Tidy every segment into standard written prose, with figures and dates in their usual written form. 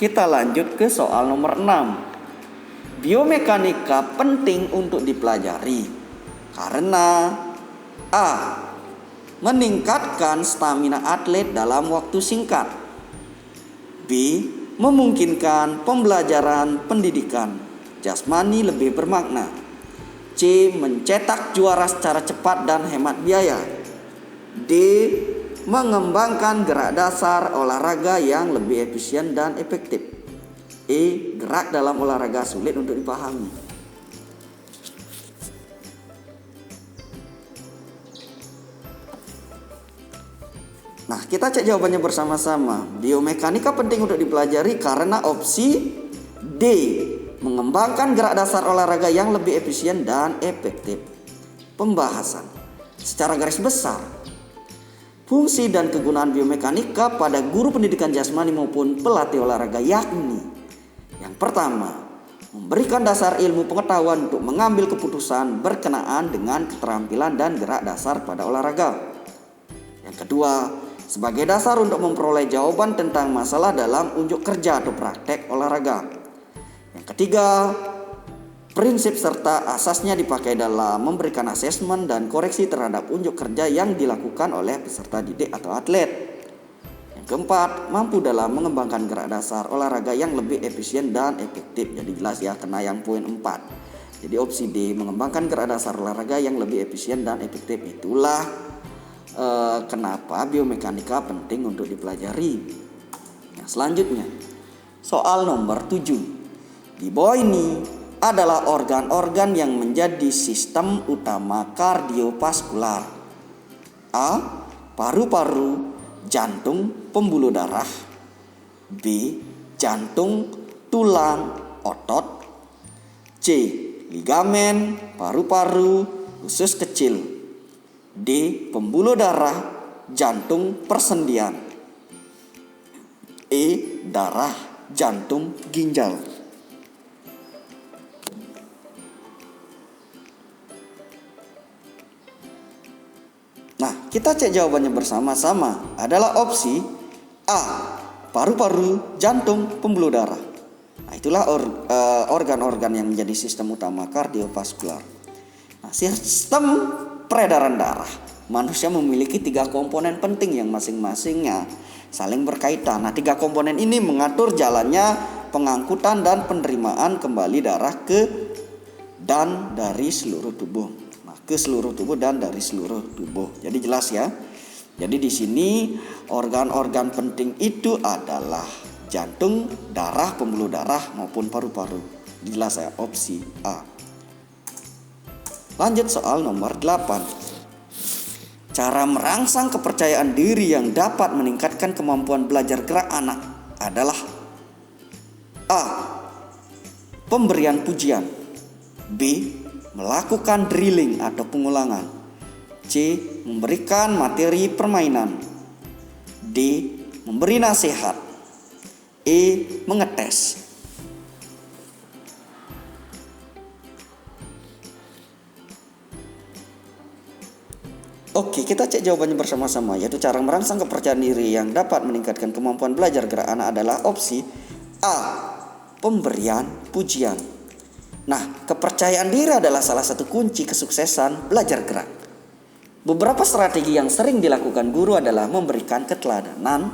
kita lanjut ke soal nomor 6. Biomekanika penting untuk dipelajari karena A. meningkatkan stamina atlet dalam waktu singkat. B. memungkinkan pembelajaran pendidikan jasmani lebih bermakna. C. mencetak juara secara cepat dan hemat biaya. D. mengembangkan gerak dasar olahraga yang lebih efisien dan efektif. E. gerak dalam olahraga sulit untuk dipahami. Nah, kita cek jawabannya bersama-sama. Biomekanika penting untuk dipelajari karena opsi D. mengembangkan gerak dasar olahraga yang lebih efisien dan efektif. Pembahasan secara garis besar. Fungsi dan kegunaan biomekanika pada guru pendidikan jasmani maupun pelatih olahraga yakni: yang pertama, memberikan dasar ilmu pengetahuan untuk mengambil keputusan berkenaan dengan keterampilan dan gerak dasar pada olahraga. Yang kedua, sebagai dasar untuk memperoleh jawaban tentang masalah dalam unjuk kerja atau praktek olahraga. Yang ketiga, prinsip serta asasnya dipakai dalam memberikan asesmen dan koreksi terhadap unjuk kerja yang dilakukan oleh peserta didik atau atlet. Yang keempat, mampu dalam mengembangkan gerak dasar olahraga yang lebih efisien dan efektif. Jadi jelas ya, kena yang poin 4. Jadi opsi D, mengembangkan gerak dasar olahraga yang lebih efisien dan efektif. Itulah kenapa biomekanika penting untuk dipelajari. Nah, selanjutnya, soal nomor 7. Di bawah ini adalah organ-organ yang menjadi sistem utama kardiovaskular. A. paru-paru, jantung, pembuluh darah. B. jantung, tulang, otot. C. ligamen, paru-paru, usus kecil. D. pembuluh darah, jantung, persendian. E. darah, jantung, ginjal. Nah, kita cek jawabannya bersama-sama. Adalah opsi A. paru-paru, jantung, pembuluh darah. Nah, itulah organ-organ yang menjadi sistem utama kardiovaskular. Nah, sistem peredaran darah. Manusia memiliki 3 komponen penting yang masing-masingnya saling berkaitan. Nah, 3 komponen ini mengatur jalannya pengangkutan dan penerimaan kembali darah ke dan dari seluruh tubuh. Ke seluruh tubuh dan dari seluruh tubuh. Jadi jelas ya. Jadi di sini organ-organ penting itu adalah jantung, darah, pembuluh darah maupun paru-paru. Jelas ya, opsi A. Lanjut soal nomor 8. Cara merangsang kepercayaan diri yang dapat meningkatkan kemampuan belajar gerak anak adalah A. pemberian pujian. B. melakukan drilling atau pengulangan. C. memberikan materi permainan. D. memberi nasihat. E. mengetes. Oke, kita cek jawabannya bersama-sama, yaitu cara merangsang kepercayaan diri yang dapat meningkatkan kemampuan belajar gerak anak adalah opsi A. pemberian pujian. Nah, kepercayaan diri adalah salah satu kunci kesuksesan belajar gerak. Beberapa strategi yang sering dilakukan guru adalah memberikan keteladanan,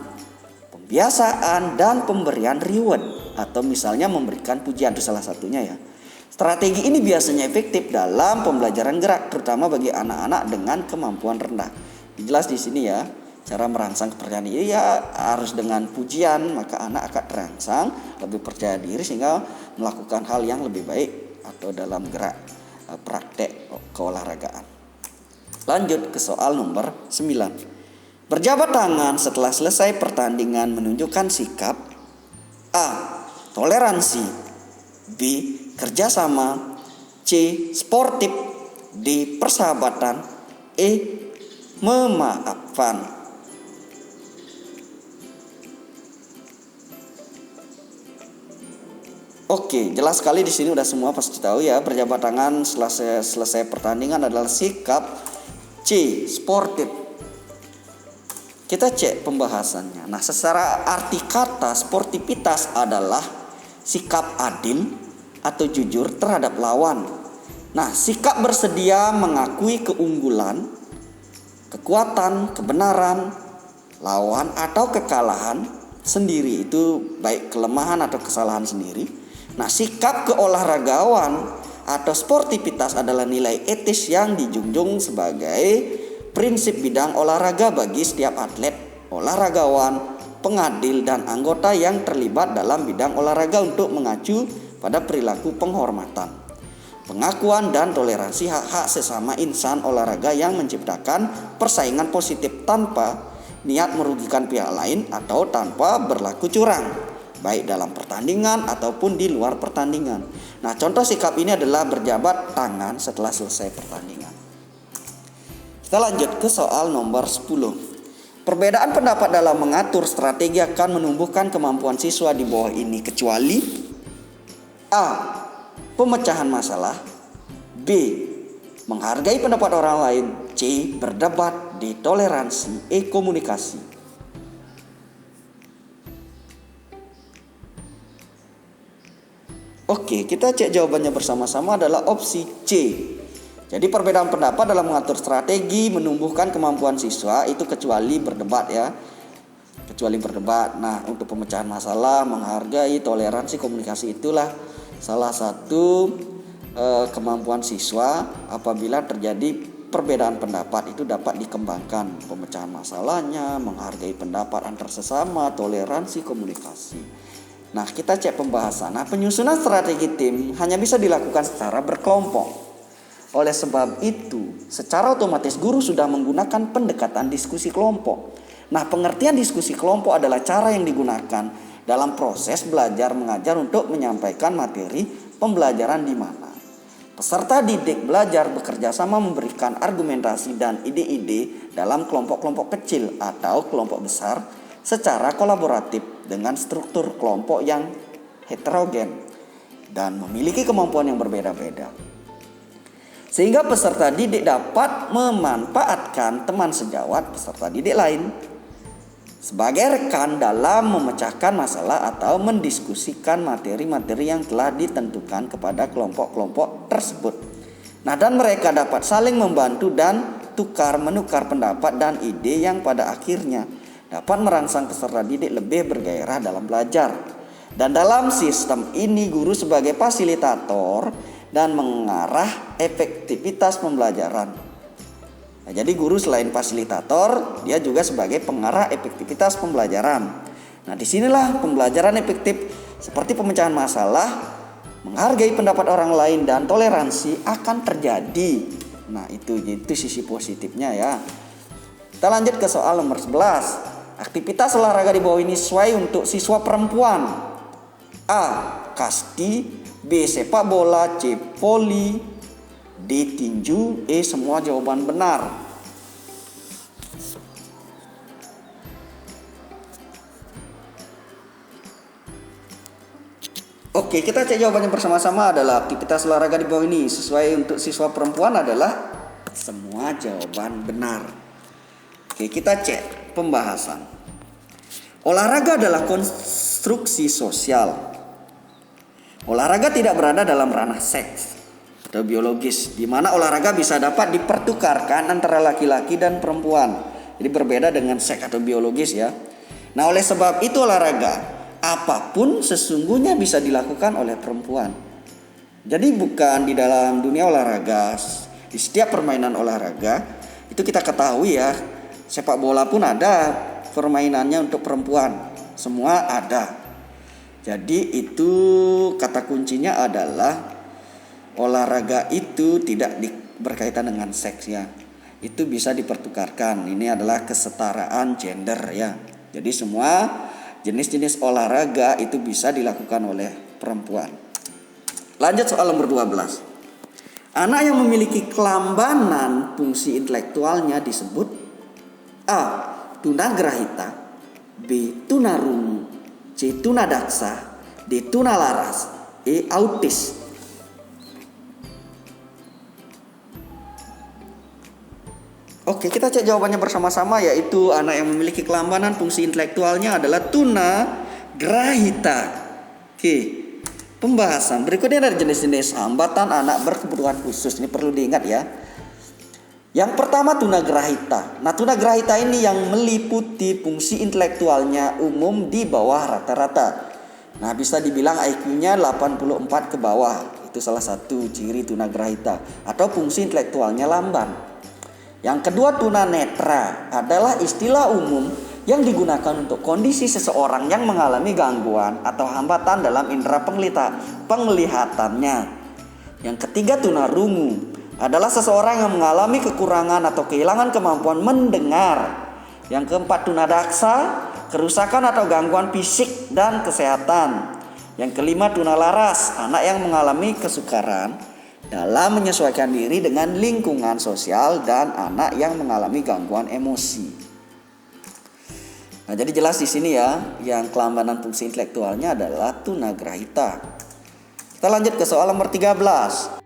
pembiasaan, dan pemberian reward. Atau misalnya memberikan pujian, itu salah satunya ya. Strategi ini biasanya efektif dalam pembelajaran gerak, terutama bagi anak-anak dengan kemampuan rendah. Jelas di sini ya, cara merangsang kepercayaan diri ya harus dengan pujian, maka anak akan terangsang, lebih percaya diri sehingga melakukan hal yang lebih baik atau dalam gerak praktek keolahragaan. Lanjut ke soal nomor 9. Berjabat tangan setelah selesai pertandingan menunjukkan sikap A. toleransi. B. kerjasama. C. sportif. D. persahabatan. E. memaafkan. Oke, jelas sekali di sini udah semua pasti tahu ya. Berjabat tangan selesai pertandingan adalah sikap C. sportif. Kita cek pembahasannya. Nah, secara arti kata, sportivitas adalah sikap adil atau jujur terhadap lawan. Nah, sikap bersedia mengakui keunggulan, kekuatan, kebenaran lawan atau kekalahan sendiri, itu baik kelemahan atau kesalahan sendiri. Nah, sikap keolahragawan atau sportivitas adalah nilai etis yang dijunjung sebagai prinsip bidang olahraga bagi setiap atlet, olahragawan, pengadil, dan anggota yang terlibat dalam bidang olahraga untuk mengacu pada perilaku penghormatan, pengakuan, dan toleransi hak-hak sesama insan olahraga yang menciptakan persaingan positif tanpa niat merugikan pihak lain atau tanpa berlaku curang, baik dalam pertandingan ataupun di luar pertandingan. Nah, contoh sikap ini adalah berjabat tangan setelah selesai pertandingan. Kita lanjut ke soal nomor 10. Perbedaan pendapat dalam mengatur strategi akan menumbuhkan kemampuan siswa di bawah ini kecuali A. Pemecahan masalah, B. Menghargai pendapat orang lain, C. Berdebat, D. Toleransi, E. Komunikasi. Oke, kita cek jawabannya bersama-sama adalah opsi C. Jadi perbedaan pendapat dalam mengatur strategi menumbuhkan kemampuan siswa itu kecuali berdebat ya. Kecuali berdebat. Nah, untuk pemecahan masalah, menghargai, toleransi, komunikasi itulah salah satu kemampuan siswa apabila terjadi perbedaan pendapat itu dapat dikembangkan. Pemecahan masalahnya, menghargai pendapat antar sesama, toleransi, komunikasi. Nah, kita cek pembahasan. Nah, penyusunan strategi tim hanya bisa dilakukan secara berkelompok. Oleh sebab itu, secara otomatis guru sudah menggunakan pendekatan diskusi kelompok. Nah, pengertian diskusi kelompok adalah cara yang digunakan dalam proses belajar mengajar untuk menyampaikan materi pembelajaran di mana peserta didik belajar bekerja sama memberikan argumentasi dan ide-ide dalam kelompok-kelompok kecil atau kelompok besar secara kolaboratif dengan struktur kelompok yang heterogen dan memiliki kemampuan yang berbeda-beda. Sehingga peserta didik dapat memanfaatkan teman sejawat peserta didik lain sebagai rekan dalam memecahkan masalah atau mendiskusikan materi-materi yang telah ditentukan kepada kelompok-kelompok tersebut. Nah, dan mereka dapat saling membantu dan menukar pendapat dan ide yang pada akhirnya dapat merangsang peserta didik lebih bergairah dalam belajar. Dan dalam sistem ini guru sebagai fasilitator dan mengarah efektivitas pembelajaran. Nah, jadi guru selain fasilitator, dia juga sebagai pengarah efektivitas pembelajaran. Nah, disinilah pembelajaran efektif seperti pemecahan masalah, menghargai pendapat orang lain, dan toleransi akan terjadi. Nah, itu sisi positifnya ya. Kita lanjut ke soal nomor 11. Aktivitas olahraga di bawah ini sesuai untuk siswa perempuan. A. Kasti, B. Sepak bola, C. Voli, D. Tinju, E. Semua jawaban benar. Oke, kita cek jawabannya bersama-sama adalah aktivitas olahraga di bawah ini sesuai untuk siswa perempuan adalah semua jawaban benar. Oke, kita cek pembahasan. Olahraga adalah konstruksi sosial. Olahraga tidak berada dalam ranah seks atau biologis, di mana olahraga bisa dapat dipertukarkan antara laki-laki dan perempuan. Jadi berbeda dengan seks atau biologis ya. Nah, oleh sebab itu olahraga apapun sesungguhnya bisa dilakukan oleh perempuan. Jadi bukan di dalam dunia olahraga, di setiap permainan olahraga itu kita ketahui ya, sepak bola pun ada permainannya untuk perempuan. Semua ada. Jadi itu kata kuncinya adalah olahraga itu tidak berkaitan dengan seks ya. Itu bisa dipertukarkan. Ini adalah kesetaraan gender ya. Jadi semua jenis-jenis olahraga itu bisa dilakukan oleh perempuan. Lanjut soal nomor 12. Anak yang memiliki kelambanan fungsi intelektualnya disebut A. Tunagrahita, B. Tunarungu, C. Tunadaksa, D. Tunalaras, E. Autis. Oke, kita cek jawabannya bersama-sama, yaitu anak yang memiliki kelambanan fungsi intelektualnya adalah tunagrahita. Oke, pembahasan berikutnya dari jenis-jenis hambatan anak berkebutuhan khusus. Ini perlu diingat ya. Yang pertama tunagrahita. Nah, tunagrahita ini yang meliputi fungsi intelektualnya umum di bawah rata-rata. Nah, bisa dibilang IQ-nya 84 ke bawah. Itu salah satu ciri tunagrahita atau fungsi intelektualnya lamban. Yang kedua tunanetra adalah istilah umum yang digunakan untuk kondisi seseorang yang mengalami gangguan atau hambatan dalam indera penglihatannya. Yang ketiga tunarungu adalah seseorang yang mengalami kekurangan atau kehilangan kemampuan mendengar. Yang keempat tunadaksa, kerusakan atau gangguan fisik dan kesehatan. Yang kelima tunalaras, anak yang mengalami kesukaran dalam menyesuaikan diri dengan lingkungan sosial dan anak yang mengalami gangguan emosi. Nah, jadi jelas di sini ya, yang kelambanan fungsi intelektualnya adalah tunagrahita. Kita lanjut ke soal nomor 13.